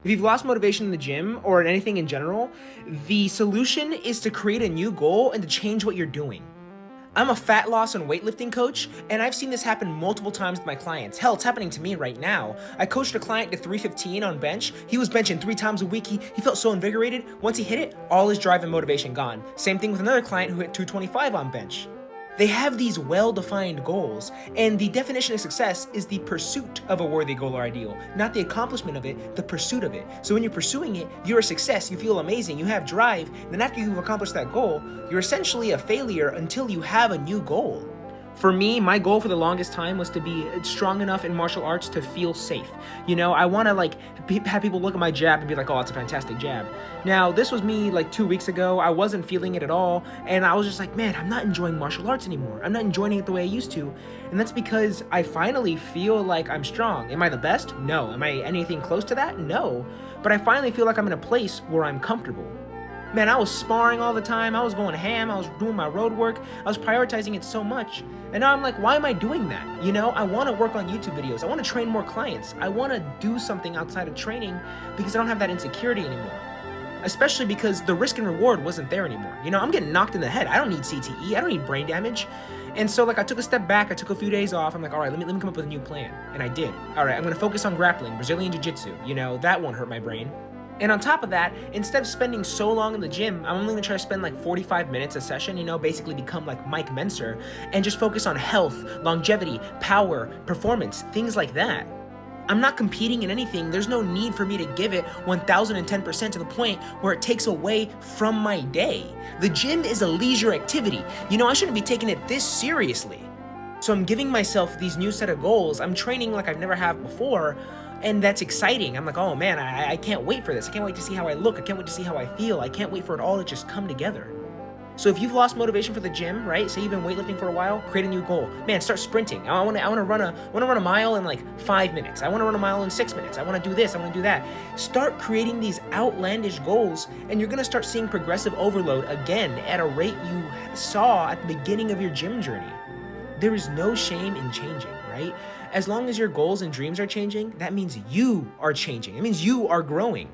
If you've lost motivation in the gym or in anything in general, the solution is to create a new goal and to change what you're doing. I'm a fat loss and weightlifting coach, and I've seen this happen multiple times with my clients. Hell, it's happening to me right now. I coached a client to 315 on bench. He was benching 3 times a week. He felt so invigorated. Once he hit it, all his drive and motivation gone. Same thing with another client who hit 225 on bench. They have these well-defined goals, and the definition of success is the pursuit of a worthy goal or ideal, not the accomplishment of it, the pursuit of it. So when you're pursuing it, you're a success, you feel amazing, you have drive, then after you've accomplished that goal, you're essentially a failure until you have a new goal. For me, my goal for the longest time was to be strong enough in martial arts to feel safe. You know, I want to have people look at my jab and be like, oh, it's a fantastic jab. Now, this was me like 2 weeks ago. I wasn't feeling it at all. And I was just like, man, I'm not enjoying martial arts anymore. I'm not enjoying it the way I used to. And that's because I finally feel like I'm strong. Am I the best? No. Am I anything close to that? No. But I finally feel like I'm in a place where I'm comfortable. Man, I was sparring all the time, I was going ham, I was doing my road work, I was prioritizing it so much, and now I'm like, why am I doing that? You know, I want to work on YouTube videos, I want to train more clients, I want to do something outside of training because I don't have that insecurity anymore. Especially because the risk and reward wasn't there anymore. You know, I'm getting knocked in the head, I don't need CTE, I don't need brain damage. And so I took a step back, I took a few days off, I'm like, all right, let me come up with a new plan. And I did. All right, I'm going to focus on grappling, Brazilian Jiu-Jitsu, you know, that won't hurt my brain. And on top of that, instead of spending so long in the gym, I'm only gonna try to spend like 45 minutes a session, you know, basically become like Mike Menser, and just focus on health, longevity, power, performance, things like that. I'm not competing in anything. There's no need for me to give it 1010% to the point where it takes away from my day. The gym is a leisure activity. You know, I shouldn't be taking it this seriously. So I'm giving myself these new set of goals. I'm training like I've never have before, and that's exciting. I'm like, oh man, I can't wait for this. I can't wait to see how I look. I can't wait to see how I feel. I can't wait for it all to just come together. So if you've lost motivation for the gym, right? Say you've been weightlifting for a while, create a new goal. Man, start sprinting. I want to run a mile in like 5 minutes. I want to run a mile in 6 minutes. I want to do this. I want to do that. Start creating these outlandish goals, and you're gonna start seeing progressive overload again at a rate you saw at the beginning of your gym journey. There is no shame in changing, right? As long as your goals and dreams are changing, that means you are changing. It means you are growing.